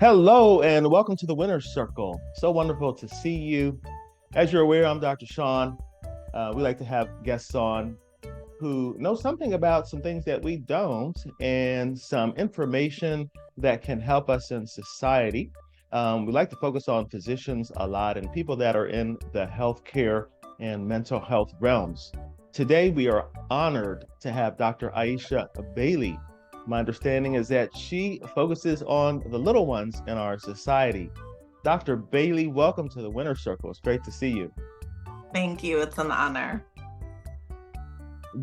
Hello and welcome to the Winner's Circle. So wonderful to see you. As you're aware, I'm Dr. Sean. We like to have guests on who know something about some things that we don't and some information that can help us in society. We like to focus on physicians a lot and people that are in the healthcare and mental health realms. Today, we are honored to have Dr. Aisha Bailey. My understanding is that she focuses on the little ones in our society. Dr. Bailey, welcome to the Winner Circle. It's great to see you. Thank you. It's an honor.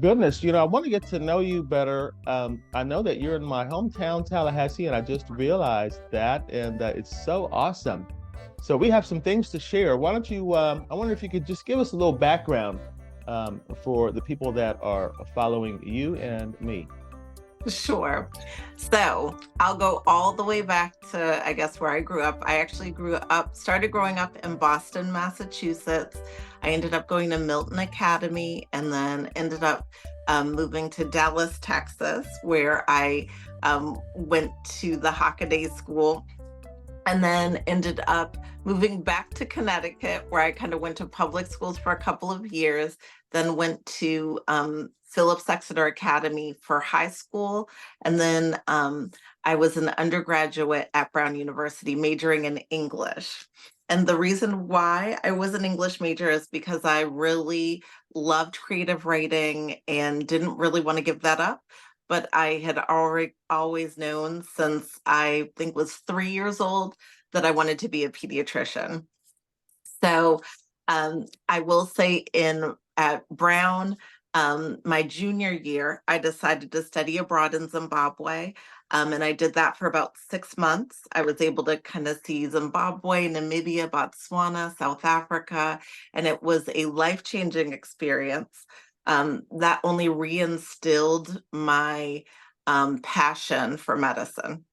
Goodness, I want to get to know you better. I know that you're in my hometown, Tallahassee, and I just realized that, and it's so awesome. So we have some things to share. Why don't you? I wonder if you could just give us a little background for the people that are following you and me. Sure. So I'll go all the way back to, I guess, where I grew up. I actually started growing up in Boston, Massachusetts. I ended up going to Milton Academy and then ended up moving to Dallas, Texas, where I went to the Hockaday School, and then ended up moving back to Connecticut, where I kind of went to public schools for a couple of years, then went to Phillips Exeter Academy for high school. And then I was an undergraduate at Brown University majoring in English. And the reason why I was an English major is because I really loved creative writing and didn't really want to give that up. But I had already always known since I think was 3 years old that I wanted to be a pediatrician. So I will say at Brown, my junior year, I decided to study abroad in Zimbabwe. And I did that for about 6 months. I was able to kind of see Zimbabwe, Namibia, Botswana, South Africa, and it was a life-changing experience. That only reinstilled my passion for medicine.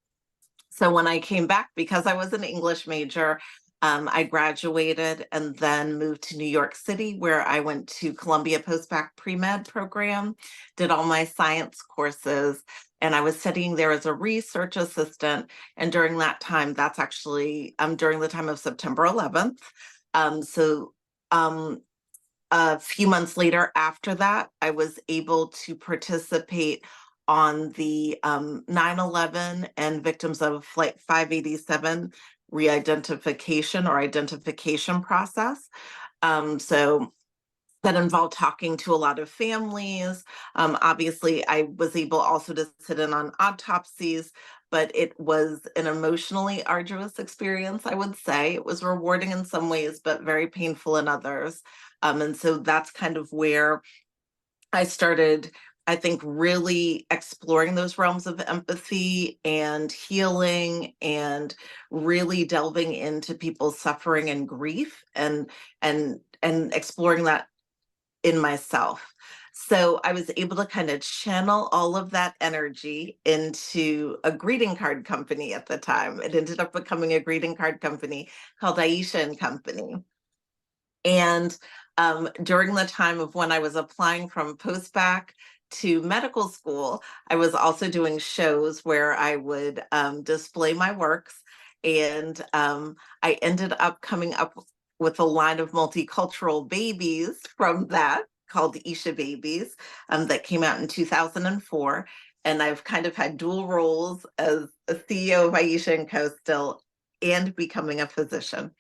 So when I came back, because I was an English major, I graduated and then moved to New York City, where I went to Columbia Post-Bac Pre-Med program, did all my science courses, and I was studying there as a research assistant. And during that time, that's actually during the time of September 11th. So a few months later after that, I was able to participate on the 9/11 and victims of Flight 587 re-identification or identification process. So that involved talking to a lot of families. Obviously, I was able also to sit in on autopsies, but it was an emotionally arduous experience, I would say. It was rewarding in some ways, but very painful in others. And so that's kind of where I started, I think, really exploring those realms of empathy and healing and really delving into people's suffering and grief and exploring that in myself. So I was able to kind of channel all of that energy into a greeting card company at the time. It ended up becoming a greeting card company called Aisha and Company. And during the time of when I was applying from post-bac to medical school, I was also doing shows where I would display my works. And I ended up coming up with a line of multicultural babies from that called Aisha Babies that came out in 2004. And I've kind of had dual roles as a CEO of Aisha and Co. still and becoming a physician.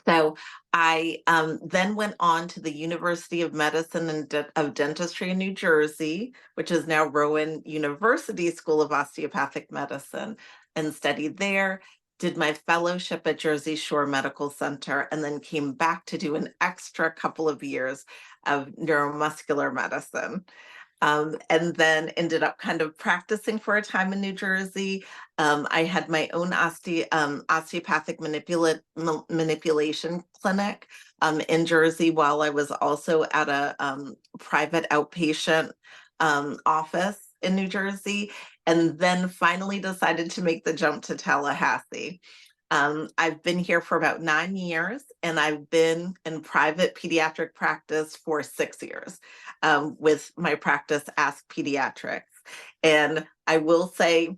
So I then went on to the University of Medicine and of Dentistry in New Jersey, which is now Rowan University School of Osteopathic Medicine, and studied there, did my fellowship at Jersey Shore Medical Center, and then came back to do an extra couple of years of neuromuscular medicine. And then ended up kind of practicing for a time in New Jersey. I had my own osteopathic manipulation clinic in Jersey, while I was also at a private outpatient office in New Jersey, and then finally decided to make the jump to Tallahassee. I've been here for about 9 years, and I've been in private pediatric practice for 6 years with my practice Ask Pediatrics. And I will say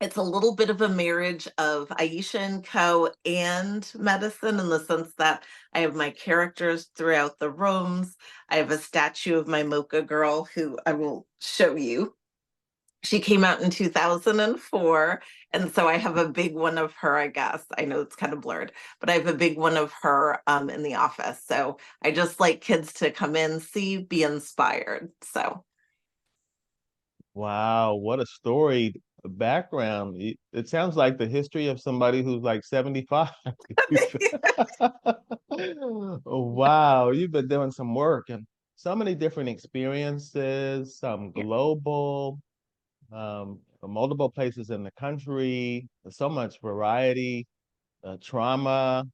It's a little bit of a marriage of Aisha and Co. and medicine, in the sense that I have my characters throughout the rooms. I have a statue of my mocha girl who I will show you. She came out in 2004. And so I have a big one of her, I guess. I know it's kind of blurred, but I have a big one of her in the office. So I just like kids to come in, see, be inspired. So Wow, what a storied background. It sounds like the history of somebody who's like 75. Wow, you've been doing some work and so many different experiences, some yeah. global, multiple places in the country, so much variety, trauma,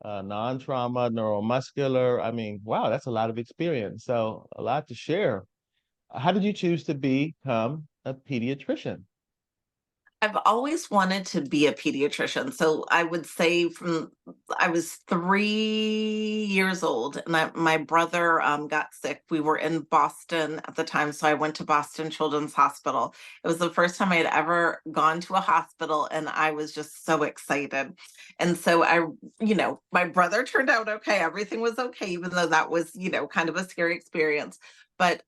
non-trauma, neuromuscular. I mean, wow, that's a lot of experience. So a lot to share. How did you choose to become a pediatrician? I've always wanted to be a pediatrician. So I would say from I was 3 years old, and my brother got sick. We were in Boston at the time, so I went to Boston Children's Hospital. It was the first time I had ever gone to a hospital, and I was just so excited. And so my brother turned out okay. Everything was okay, even though that was, kind of a scary experience. But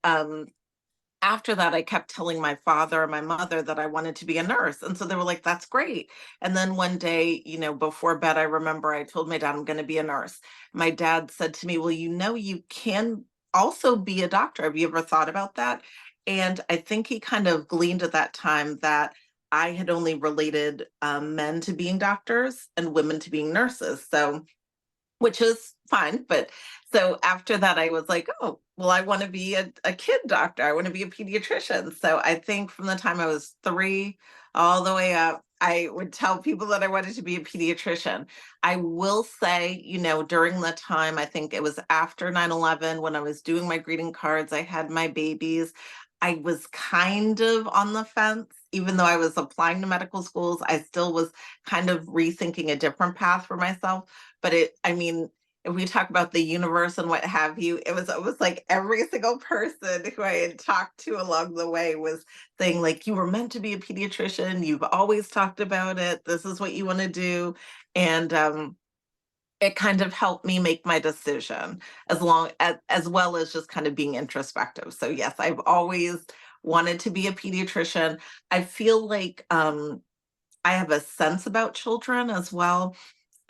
after that, I kept telling my father and my mother that I wanted to be a nurse. And so they were like, that's great. And then one day, before bed, I remember I told my dad, I'm going to be a nurse. My dad said to me, well, you can also be a doctor. Have you ever thought about that? And I think he kind of gleaned at that time that I had only related men to being doctors and women to being nurses. So which is fine. But so after that, I was like, oh, well, I want to be a kid doctor. I want to be a pediatrician. So I think from the time I was 3 all the way up, I would tell people that I wanted to be a pediatrician. I will say, during the time, I think it was after 9/11, when I was doing my greeting cards, I had my babies. I was kind of on the fence, even though I was applying to medical schools, I still was kind of rethinking a different path for myself. But I mean, if we talk about the universe and what have you, it was almost like every single person who I had talked to along the way was saying, like, you were meant to be a pediatrician. You've always talked about it. This is what you want to do. And it kind of helped me make my decision, as well as just kind of being introspective. So yes, I've always wanted to be a pediatrician. I feel like I have a sense about children as well.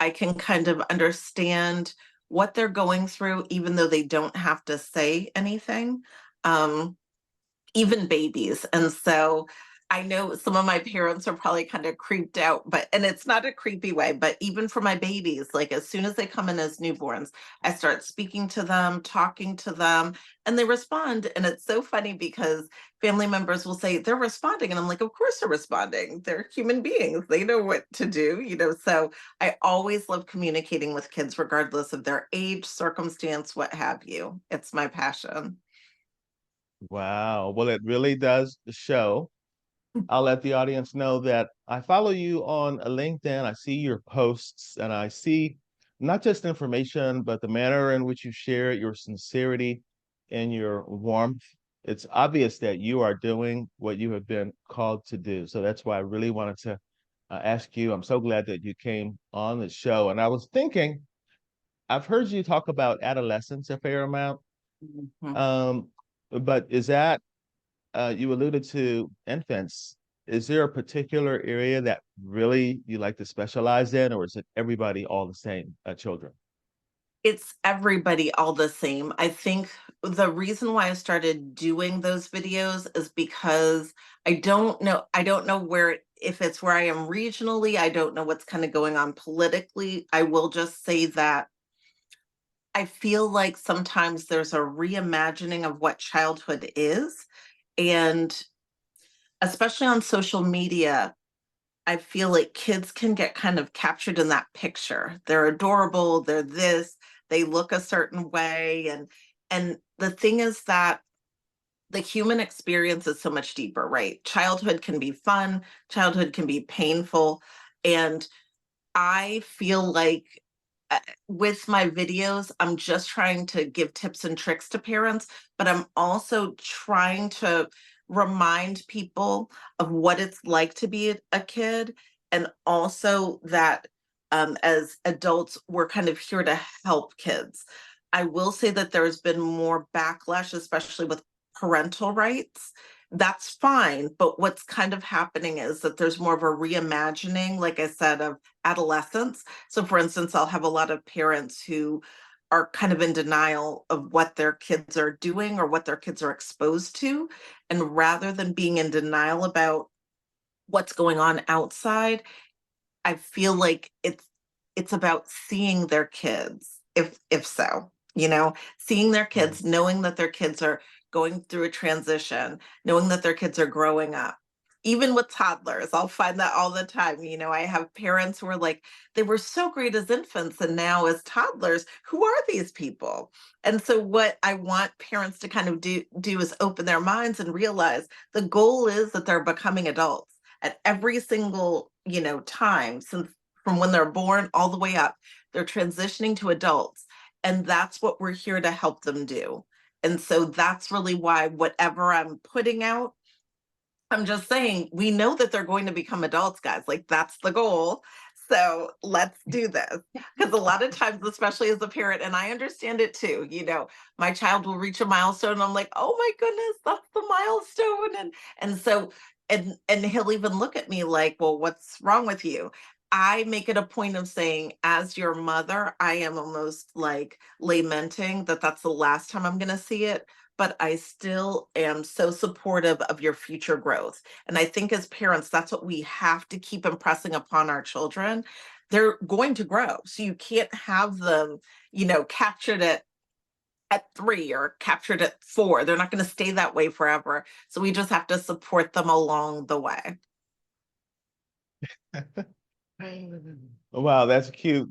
I can kind of understand what they're going through, even though they don't have to say anything. Um, Even babies. And so I know some of my parents are probably kind of creeped out, and it's not a creepy way, but even for my babies, like as soon as they come in as newborns, I start speaking to them, talking to them, and they respond. And it's so funny because family members will say they're responding. And I'm like, of course they're responding. They're human beings. They know what to do. So I always love communicating with kids, regardless of their age, circumstance, what have you. It's my passion. Wow. Well, it really does show. I'll let the audience know that I follow you on LinkedIn. I see your posts and I see not just information, but the manner in which you share it, your sincerity and your warmth. It's obvious that you are doing what you have been called to do. So that's why I really wanted to ask you. I'm so glad that you came on the show. And I was thinking, I've heard you talk about adolescence a fair amount. Mhm. Um, but is that you alluded to infants. Is there a particular area that really you like to specialize in, or is it everybody all the same, children? It's everybody all the same. I think the reason why I started doing those videos is because I don't know if it's where I am regionally. I don't know what's kind of going on politically. I will just say that I feel like sometimes there's a reimagining of what childhood is. And especially on social media, I feel like kids can get kind of captured in that picture. They're adorable, they're this, they look a certain way. And the thing is that the human experience is so much deeper, right? Childhood can be fun, childhood can be painful. And I feel like with my videos, I'm just trying to give tips and tricks to parents, but I'm also trying to remind people of what it's like to be a kid, and also that as adults, we're kind of here to help kids. I will say that there's been more backlash, especially with parental rights. That's fine, but what's kind of happening is that there's more of a reimagining, like I said, of adolescence. So, for instance, I'll have a lot of parents who are kind of in denial of what their kids are doing or what their kids are exposed to. And rather than being in denial about what's going on outside, I feel like it's about seeing their kids, if so, seeing their Mhm. kids, knowing that their kids are going through a transition, knowing that their kids are growing up. Even with toddlers, I'll find that all the time. I have parents who are like, they were so great as infants, and now as toddlers, who are these people? And so, what I want parents to kind of do is open their minds and realize the goal is that they're becoming adults at every single time, since from when they're born all the way up, they're transitioning to adults, and that's what we're here to help them do. And so that's really why whatever I'm putting out, I'm just saying, we know that they're going to become adults, guys. Like, that's the goal. So let's do this. Because a lot of times, especially as a parent, and I understand it too, my child will reach a milestone and I'm like, oh my goodness, that's the milestone. And so and he'll even look at me like, well, what's wrong with you? I make it a point of saying, as your mother, I am almost like lamenting that that's the last time I'm going to see it, but I still am so supportive of your future growth. And I think as parents, that's what we have to keep impressing upon our children. They're going to grow. So you can't have them, captured at 3 or captured at 4. They're not going to stay that way forever. So we just have to support them along the way. Wow, that's cute.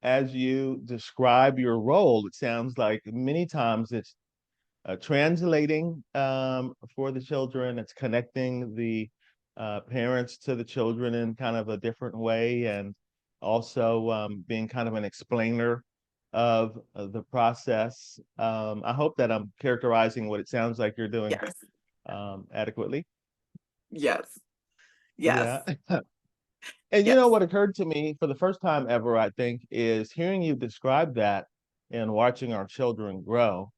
As you describe your role, it sounds like many times it's translating for the children. It's connecting the parents to the children in kind of a different way, and also being kind of an explainer of the process. I hope that I'm characterizing what it sounds like you're doing Yes. adequately. Yes. Yes. Yeah. And Yes. what occurred to me for the first time ever, I think, is hearing you describe that and watching our children grow.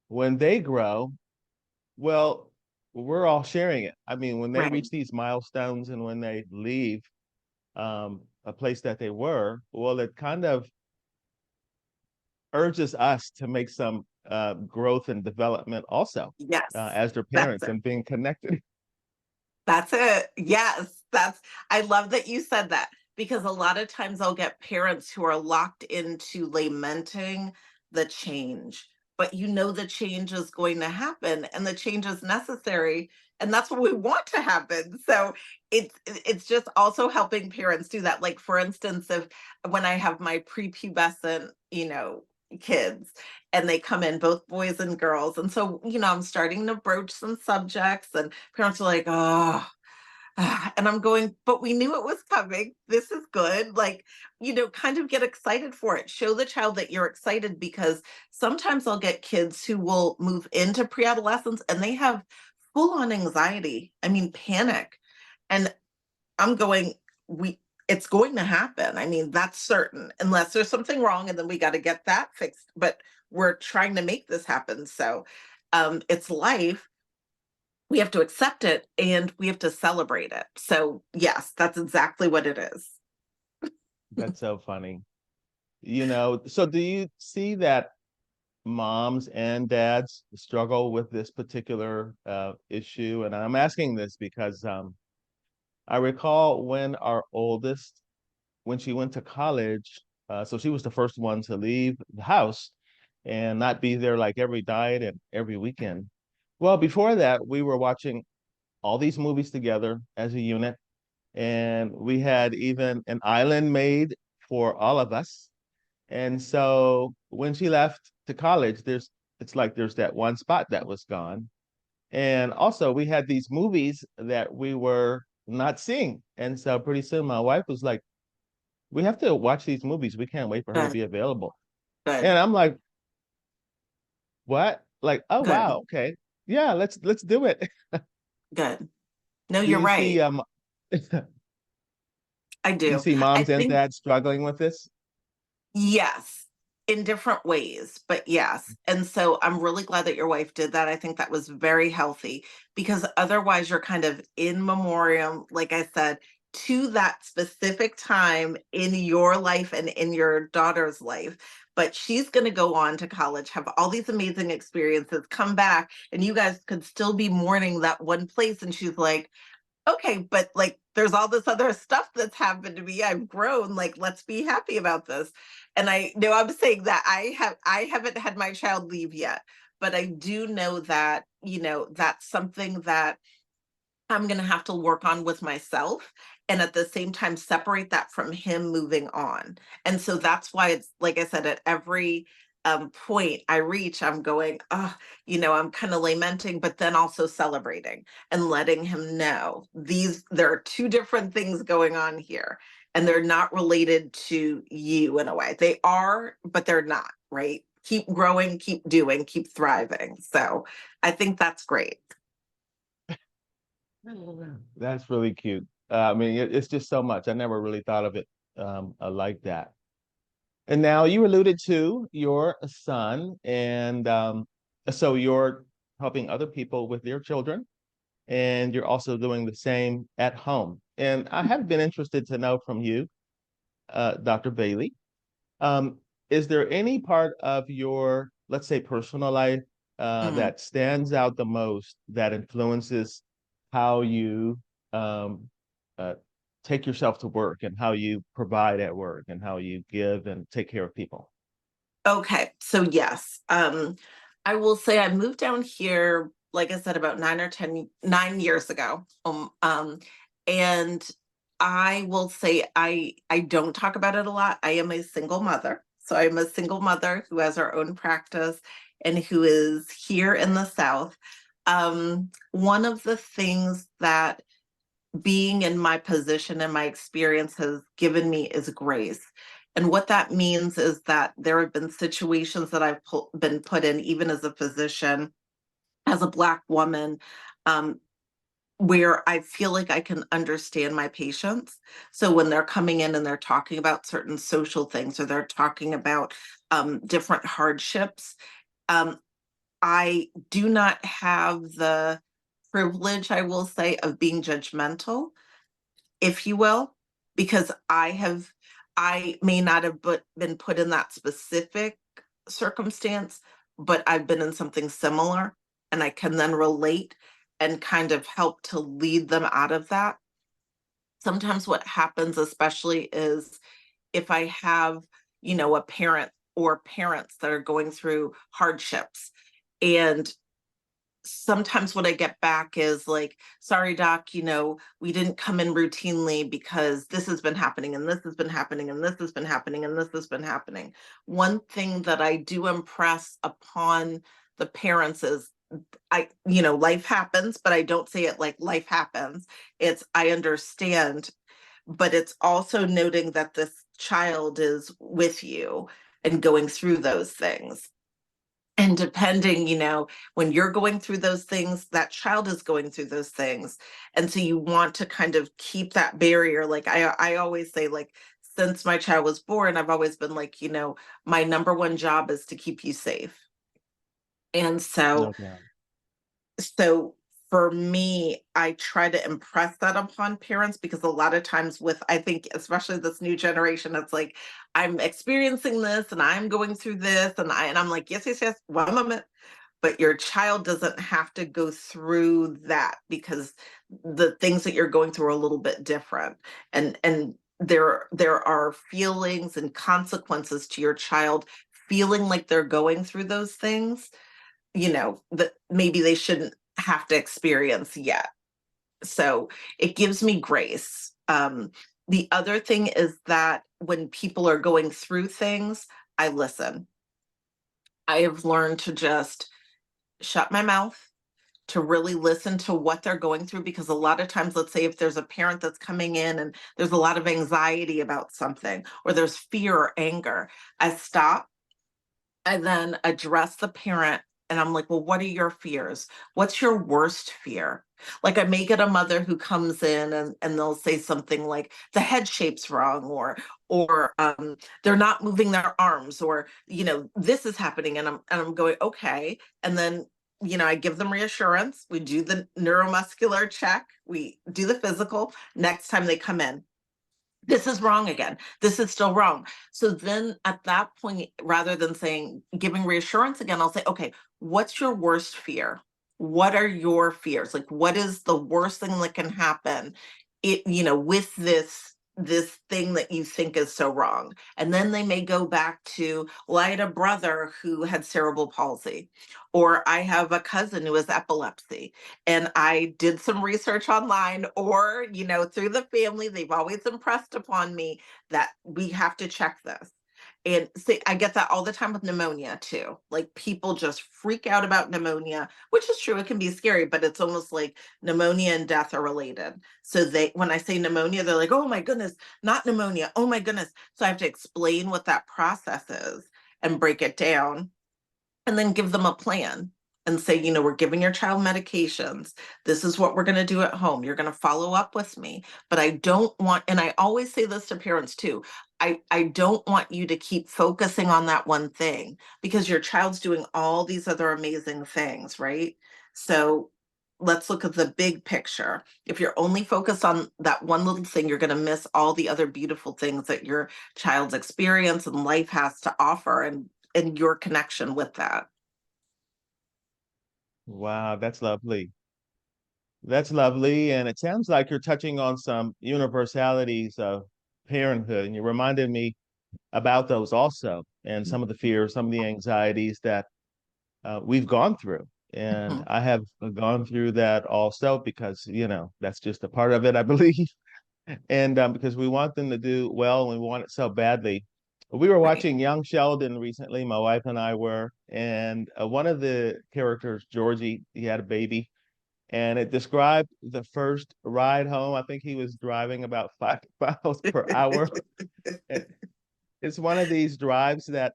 When they grow, well, we're all sharing it. I mean, when they Right. reach these milestones and when they leave a place that they were, well, it kind of urges us to make some growth and development also Yes. as their That's parents it. and being connected. That's it. Yes, I love that you said that, because a lot of times I'll get parents who are locked into lamenting the change, but the change is going to happen and the change is necessary, and that's what we want to happen. So it's just also helping parents do that. Like, for instance, if when I have my prepubescent, kids, and they come in, both boys and girls, and so I'm starting to broach some subjects, and parents are like, oh, and I'm going, but we knew it was coming. This is good. Like, kind of get excited for it. Show the child that you're excited, because sometimes I'll get kids who will move into pre-adolescence and they have full on anxiety. I mean, panic. And I'm going, we it's going to happen. I mean, that's certain, unless there's something wrong, and then we got to get that fixed. But we're trying to make this happen. So it's life. We have to accept it and we have to celebrate it. So yes, that's exactly what it is. That's so funny. So do you see that moms and dads struggle with this particular issue? And I'm asking this because I recall when our oldest, when she went to college, so she was the first one to leave the house and not be there like every night and every weekend. Well, before that, we were watching all these movies together as a unit, and we had even an island made for all of us. And so when she left to college, it's like there's that one spot that was gone. And also we had these movies that we were not seeing. And so pretty soon my wife was like, we have to watch these movies. We can't wait for her to Good, be available. good, And I'm like, what? Like, oh good. wow, okay. Yeah, let's do it. Good. No, Do you're you see right. do I you do. see I moms and think dads struggling with this? yes, in different ways, but yes. And so I'm really glad that your wife did that. I think that was very healthy because otherwise you're kind of in memoriam, like I said, to that specific time in your life and in your daughter's life. But she's going to go on to college, have all these amazing experiences, come back, and you guys could still be mourning that one place. And she's like, okay, but like there's all this other stuff that's happened to me. I've grown. Like, let's be happy about this. And I know I'm saying that I haven't had my child leave yet, but I do know that, that's something that I'm going to have to work on with myself and at the same time separate that from him moving on. And so that's why it's like I said, at every point I reach, I'm going, oh, I'm kind of lamenting, but then also celebrating and letting him know there are two different things going on here and they're not related to you in a way. They are, but they're not, right? Keep growing, keep doing, keep thriving. So I think that's great. That's really cute. I mean, it's just so much. I never really thought of it like that. And now you alluded to your son, and so you're helping other people with their children, and you're also doing the same at home. And I have been interested to know from you, Dr. Bailey, um, is there any part of your, let's say, personal life Mhm. that stands out the most that influences how you um, uh, take yourself to work and how you provide at work and how you give and take care of people? Okay, so yes, I will say I moved down here, like I said, about 9 years ago. And I will say I don't talk about it a lot. I am a single mother, so I'm a single mother who has her own practice and who is here in the South. One of the things that being in my position and my experience has given me is grace. And what that means is that there have been situations that been put in, even as a physician, as a Black woman, um, where I feel like I can understand my patients. So when they're coming in and they're talking about certain social things or they're talking about different hardships, um, I do not have the privilege, I will say, of being judgmental, if you will, because I may not have been put in that specific circumstance, but I've been in something similar and I can then relate and kind of help to lead them out of that. Sometimes what happens, especially, is if I have, a parent or parents that are going through hardships, and sometimes what I get back is like, sorry, doc, we didn't come in routinely because this has been happening and this has been happening and this has been happening and this has been happening. One thing that I do impress upon the parents is life happens, but I don't say it like life happens. It's I understand, but it's also noting that this child is with you and going through those things. And depending, when you're going through those things, that child is going through those things. And so you want to kind of keep that barrier. Like I always say, like, since my child was born, I've always been like, my number one job is to keep you safe. And so No doubt. so for me, I try to impress that upon parents because a lot of times with I think especially this new generation, it's like I'm experiencing this and I'm going through this and I'm like, yes, yes, yes, one moment. But your child doesn't have to go through that because the things that you're going through are a little bit different. And there are feelings and consequences to your child feeling like they're going through those things, that maybe they shouldn't have to experience yet. So it gives me grace. The other thing is that when people are going through things, I listen. I have learned to just shut my mouth, to really listen to what they're going through, because a lot of times, let's say if there's a parent that's coming in and there's a lot of anxiety about something or there's fear or anger, I stop. I then address the parent and I'm like, well, what are your fears? What's your worst fear? Like I may get a mother who comes in and they'll say something like the head shape's wrong, or they're not moving their arms, or this is happening, and I'm going, okay. And then I give them reassurance. We do the neuromuscular check, we do the physical. Next time they come in, this is wrong again. This is still wrong. So then at that point, rather than saying, giving reassurance again, I'll say, okay, what's your worst fear? What are your fears? Like, what is the worst thing that can happen with this thing that you think is so wrong? And then they may go back to, well, I had a brother who had cerebral palsy, or I have a cousin who has epilepsy, and I did some research online, or through the family, they've always impressed upon me that we have to check this. And see, I get that all the time with pneumonia too. Like people just freak out about pneumonia, which is true. It can be scary, but it's almost like pneumonia and death are related. So when I say pneumonia, they're like, oh my goodness, not pneumonia. Oh my goodness. So I have to explain what that process is and break it down, and then give them a plan and say, we're giving your child medications. This is what we're going to do at home. You're going to follow up with me. But I don't want, and I always say this to parents too, I don't want you to keep focusing on that one thing, because your child's doing all these other amazing things, right? So let's look at the big picture. If you're only focused on that one little thing, you're going to miss all the other beautiful things that your child's experience and life has to offer, and your connection with that. Wow, that's lovely. That's lovely. And it sounds like you're touching on some universalities of parenthood. And you reminded me about those also, and some of the fears, some of the anxieties that we've gone through. And Mhm. I have gone through that also because, that's just a part of it, I believe. And because we want them to do well and we want it so badly. We were Right. watching Young Sheldon recently, my wife and I were, and one of the characters, Georgie, he had a baby, and it described the first ride home. I think he was driving about 5 miles per hour. And it's one of these drives that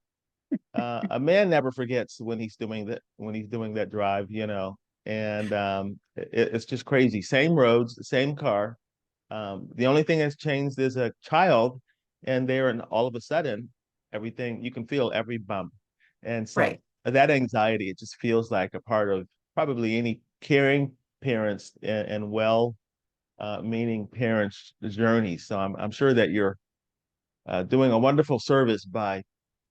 a man never forgets when he's doing that drive, and it's just crazy. Same roads, same car. The only thing that's changed is a child, and there, and all of a sudden, everything you can feel every bump, and so Right. that anxiety, it just feels like a part of probably any caring parents and well meaning parents' journey. So I'm sure that you're doing a wonderful service by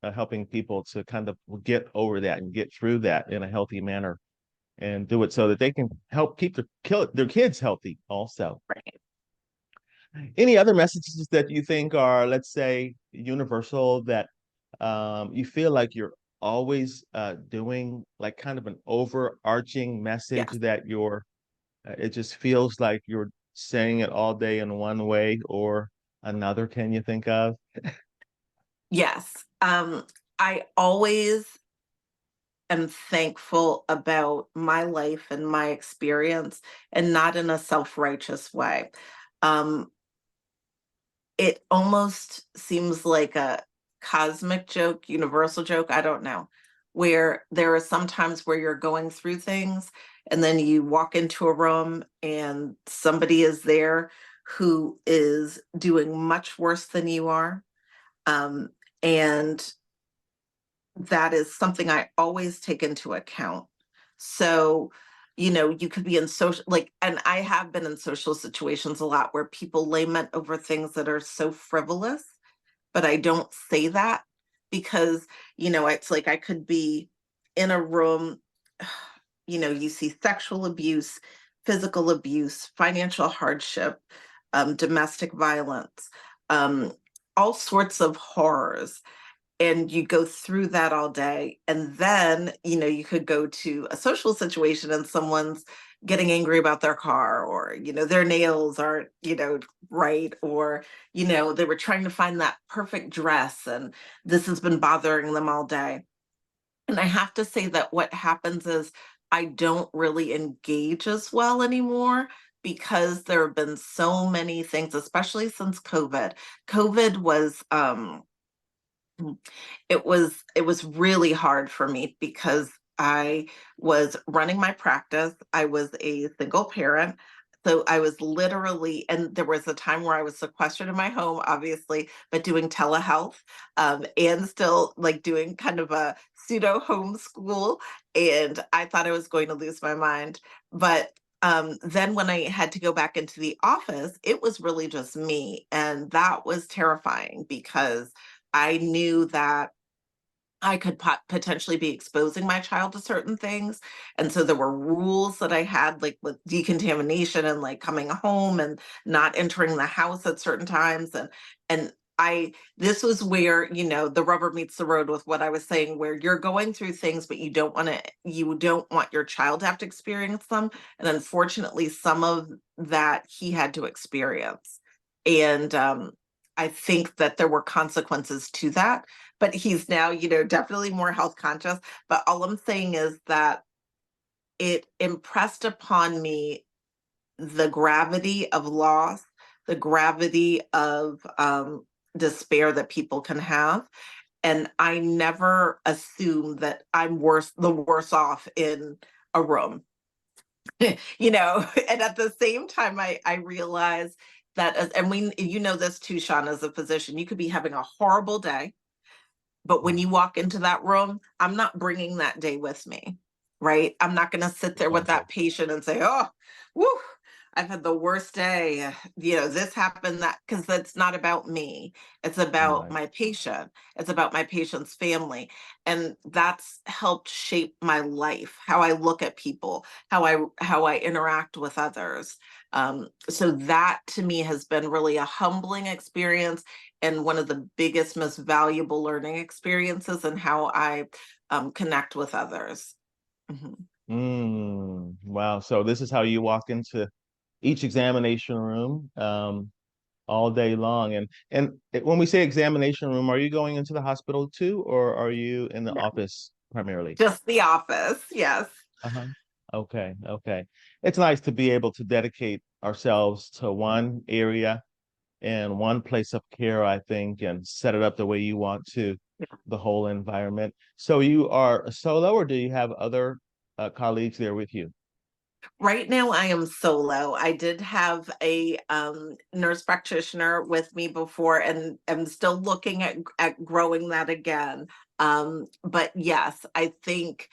helping people to kind of get over that and get through that in a healthy manner, and do it so that they can help keep their kids healthy also. Right. Any other messages that you think are, let's say, universal, that you feel like you're always doing, like kind of an overarching message Yes. that it just feels like you're saying it all day in one way or another? Can you think of? Yes. I always am thankful about my life and my experience, and not in a self-righteous way. Um, it almost seems like a cosmic joke, universal joke, I don't know, where there are some times where you're going through things, and then you walk into a room and somebody is there who is doing much worse than you are. Um, and that is something I always take into account. So, you could be in social, like, and I have been in social situations a lot where people lament over things that are so frivolous, but I don't say that because, it's like I could be in a room, you see sexual abuse, physical abuse, financial hardship, domestic violence, um, all sorts of horrors, and you go through that all day, and then you could go to a social situation and someone's getting angry about their car, or their nails aren't right, or they were trying to find that perfect dress, and this has been bothering them all day. And I have to say that what happens is I don't really engage as well anymore, because there have been so many things, especially since COVID was it was really hard for me, because I was running my practice. I was a single parent. So I was literally, and there was a time where I was sequestered in my home, obviously, but doing telehealth, and still like doing kind of a pseudo homeschool. And I thought I was going to lose my mind. But then when I had to go back into the office, it was really just me. And that was terrifying because I knew that I could potentially be exposing my child to certain things. And so there were rules that I had, like with decontamination and like coming home and not entering the house at certain times. And this was where, the rubber meets the road with what I was saying, where you're going through things, but you don't want your child to have to experience them. And unfortunately, some of that he had to experience. And I think that there were consequences to that, but he's now, definitely more health conscious. But all I'm saying is that it impressed upon me the gravity of loss, the gravity of despair that people can have. And I never assume that I'm the worse off in a room, and at the same time, I realize that, and this too, Sean, as a physician, you could be having a horrible day, but when Mm. you walk into that room, I'm not bringing that day with me, right? I'm not going to sit there with Exactly. that patient and say, oh, whoo, I've had the worst day. This happened, that, because that's not about me. It's about Right. my patient. It's about my patient's family. And that's helped shape my life, how I look at people, how I interact with others. So that to me has been really a humbling experience and one of the biggest, most valuable learning experiences and how I connect with others. Mhm. Wow. So this is how you walk into each examination room all day long. And when we say examination room, are you going into the hospital too, or are you in the Yeah. office primarily? Just the office, yes. Uh-huh. Okay, okay. It's nice to be able to dedicate ourselves to one area and one place of care, I think, and set it up the way you want to, the whole environment. So you are a solo, or do you have other colleagues there with you? Right now, I am solo. I did have a nurse practitioner with me before, and I'm still looking at growing that again. But yes, I think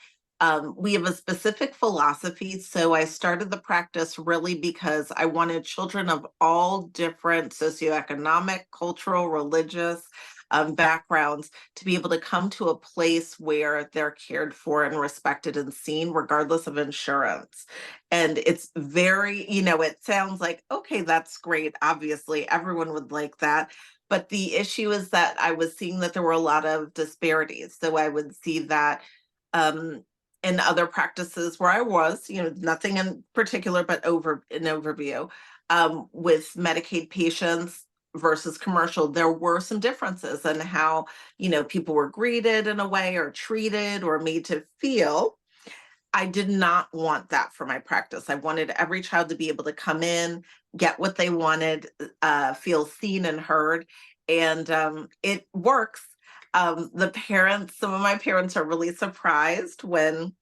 we have a specific philosophy. So I started the practice really because I wanted children of all different socioeconomic, cultural, religious backgrounds to be able to come to a place where they're cared for and respected and seen, regardless of insurance. And it's very, it sounds like, okay, that's great. Obviously, everyone would like that. But the issue is that I was seeing that there were a lot of disparities. So I would see that um, in other practices where I was, nothing in particular, but an overview, with Medicaid patients versus commercial, there were some differences in how, people were greeted in a way or treated or made to feel. I did not want that for my practice. I wanted every child to be able to come in, get what they wanted, feel seen and heard, and it works. Some of my parents are really surprised when,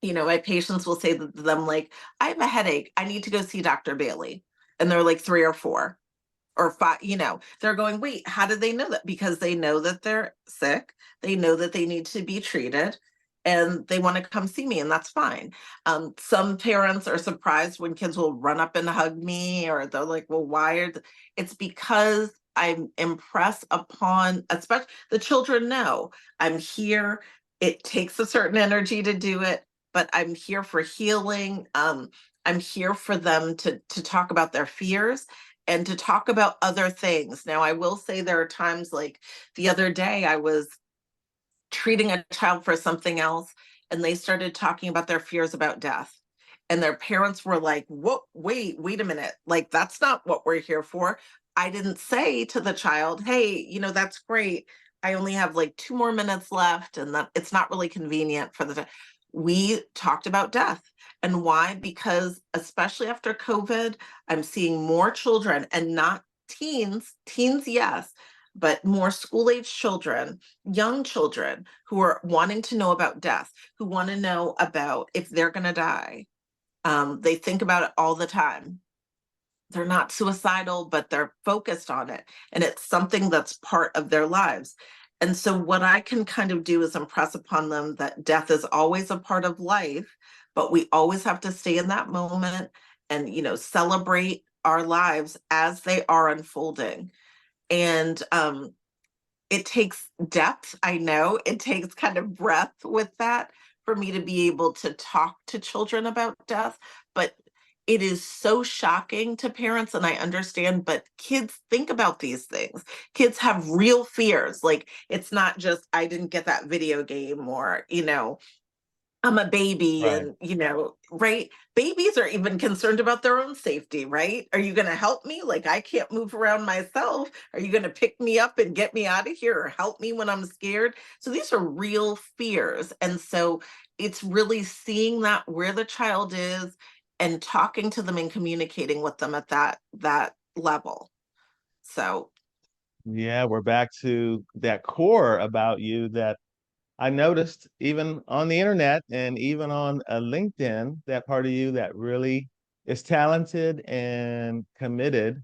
my patients will say to them, like, I have a headache. I need to go see Dr. Bailey. And they're like 3 or 4 or 5, they're going, wait, how did they know that? Because they know that they're sick, they know that they need to be treated, and they want to come see me, and that's fine. Some parents are surprised when kids will run up and hug me, or they're like, well, it's because I'm impressed upon, especially the children know I'm here. It takes a certain energy to do it, but I'm here for healing. I'm here for them to talk about their fears and to talk about other things. Now, I will say there are times, like the other day, I was treating a child for something else, and they started talking about their fears about death. And their parents were like, "What? Wait a minute. Like, that's not what we're here for." I didn't say to the child, "Hey, that's great. I only have like 2 more minutes left, and that it's not really convenient for the." We talked about death. And why? Because especially after COVID, I'm seeing more children and not teens, yes, but more school age children, young children who are wanting to know about death, who want to know about if they're going to die. They think about it all the time. They're not suicidal, but they're focused on it. And it's something that's part of their lives. And so, what I can kind of do is impress upon them that death is always a part of life, but we always have to stay in that moment and, celebrate our lives as they are unfolding. And it takes depth. I know it takes kind of breath with that for me to be able to talk to children about death, but it is so shocking to parents, and I understand, but kids think about these things. Kids have real fears. Like, it's not just I didn't get that video game, or I'm a baby, Right. and right? Babies are even concerned about their own safety, right? Are you going to help me? Like, I can't move around myself. Are you going to pick me up and get me out of here, or help me when I'm scared? So these are real fears. And so it's really seeing that where the child is and talking to them and communicating with them at that level. So Yeah, we're back to that core about you that I noticed even on the internet and even on LinkedIn, that part of you that really is talented and committed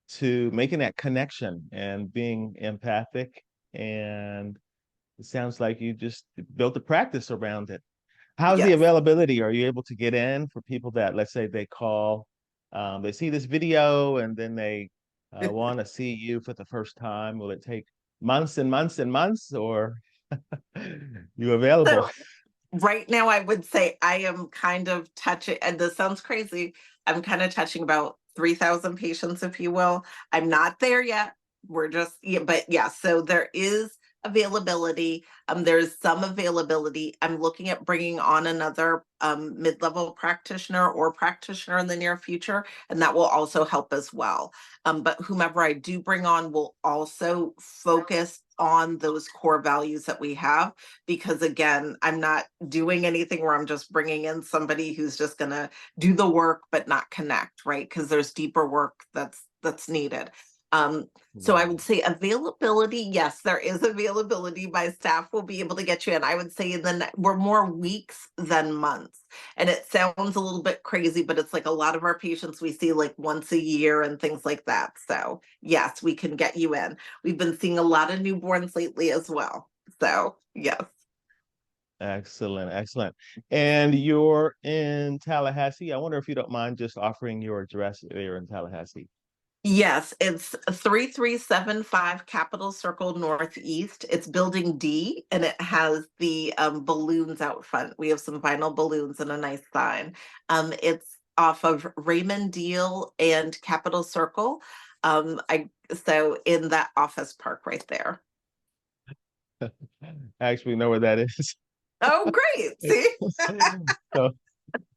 to making that connection and being empathic. And it sounds like you just built a practice around it. How's the yes. availability? Are you able to get in for people that, let's say, they call, they see this video and then they want to see you for the first time? Will it take months and months and months, or you available? So right now, I would say I am kind of touching, and this sounds crazy. I'm kind of touching about 3,000 patients, if you will. I'm not there yet. We're just, yeah, but yeah, so there is availability. There's some availability. I'm looking at bringing on another mid-level practitioner or practitioner in the near future, and that will also help as well. But whomever I do bring on will also focus on those core values that we have, because again, I'm not doing anything where I'm just bringing in somebody who's just going to do the work but not connect, right? Because there's deeper work that's needed. Um, so I would Right. say availability, yes, there is availability. My staff will be able to get you in. I would say we're more weeks than months. And it sounds a little bit crazy, but it's like a lot of our patients we see like once a year and things like that. So yes, we can get you in. We've been seeing a lot of newborns lately as well. So yes. Excellent, excellent. And you're in Tallahassee. I wonder if you don't mind just offering your address there in Tallahassee. Yes, it's 3375 Capitol Circle Northeast. It's building D, and it has the balloons out front. We have some vinyl balloons and a nice sign. It's off of Raymond Deal and Capitol Circle. I so in that office park right there. I actually know where that is. Oh, great. See? So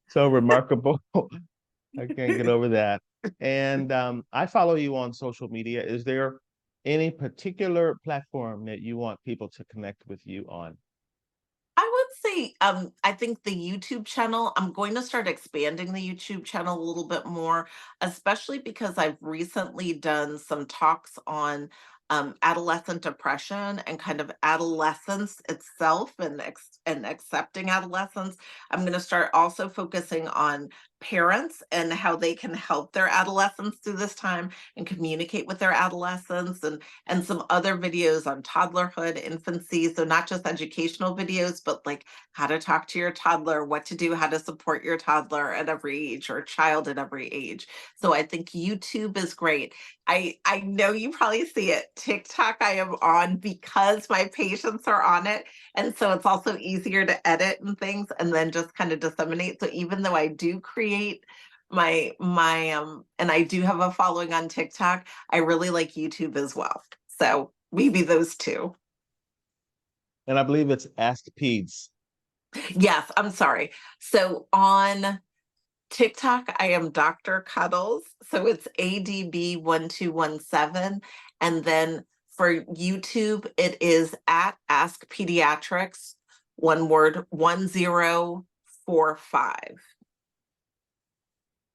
so remarkable. I can't get over that. And I follow you on social media. Is there any particular platform that you want people to connect with you on? I would say, I think the YouTube channel, I'm going to start expanding the YouTube channel a little bit more, especially because I've recently done some talks on adolescent depression and kind of adolescence itself, and accepting adolescence. I'm going to start also focusing on parents and how they can help their adolescents through this time and communicate with their adolescents, and some other videos on toddlerhood, infancy. So not just educational videos, but like how to talk to your toddler, what to do, how to support your toddler at every age or child at every age. So I think YouTube is great. I know you probably see it. TikTok I am on because my patients are on it. And so it's also easier to edit and things and then just kind of disseminate. So even though I do create my and I do have a following on TikTok, I really like YouTube as well. So maybe those two. And I believe it's Ask Peds. Yes, I'm sorry. So on TikTok, I am Dr. Cuddles. So it's ADB1217. And then for YouTube, it is at Ask Pediatrics, one word, 1045.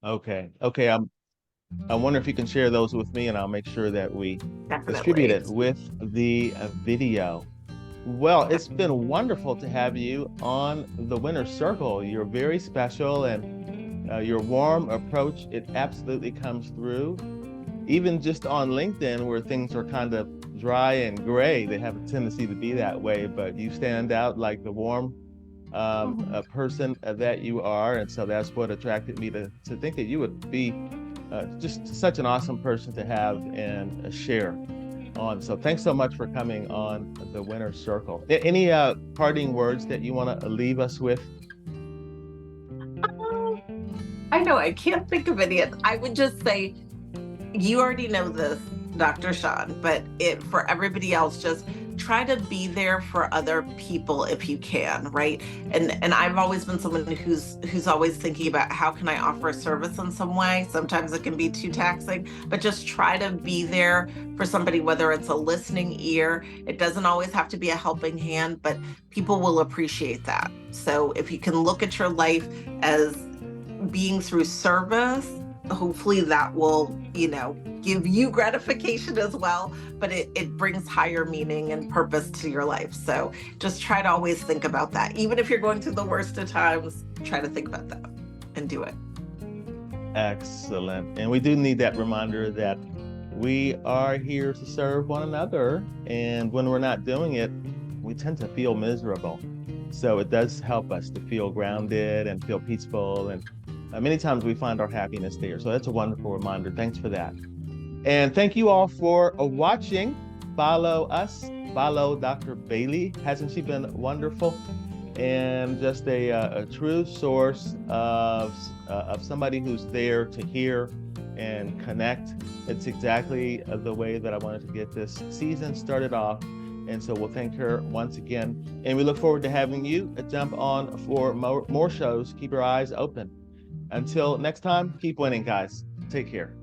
Okay. Okay. I wonder if you can share those with me, and I'll make sure that we distribute Definitely. it with the video. Well, it's been wonderful to have you on the Winner's Circle. You're very special, and your warm approach, it absolutely comes through. Even just on LinkedIn, where things are kind of dry and gray, they have a tendency to be that way, but you stand out like the warm a person that you are. And so that's what attracted me to think that you would be just such an awesome person to have and share on. So thanks so much for coming on the Winner's Circle. Any parting words that you want to leave us with? I know I can't think of any. I would just say, you already know this, Dr. Sean, but it for everybody else, just try to be there for other people if you can, right? And I've always been someone who's always thinking about how can I offer a service in some way. Sometimes it can be too taxing, but just try to be there for somebody, whether it's a listening ear. It doesn't always have to be a helping hand, but people will appreciate that. So if you can look at your life as being through service, hopefully that will, give you gratification as well, but it brings higher meaning and purpose to your life. So just try to always think about that. Even if you're going through the worst of times, try to think about that and do it. Excellent. And we do need that reminder that we are here to serve one another. And when we're not doing it, we tend to feel miserable. So it does help us to feel grounded and feel peaceful. And many times we find our happiness there. So that's a wonderful reminder. Thanks for that. And thank you all for watching. Follow us, follow Dr. Bailey. Hasn't she been wonderful? And just a true source of somebody who's there to hear and connect. It's exactly the way that I wanted to get this season started off. And so we'll thank her once again. And we look forward to having you jump on for more shows. Keep your eyes open. Until next time, keep winning, guys. Take care.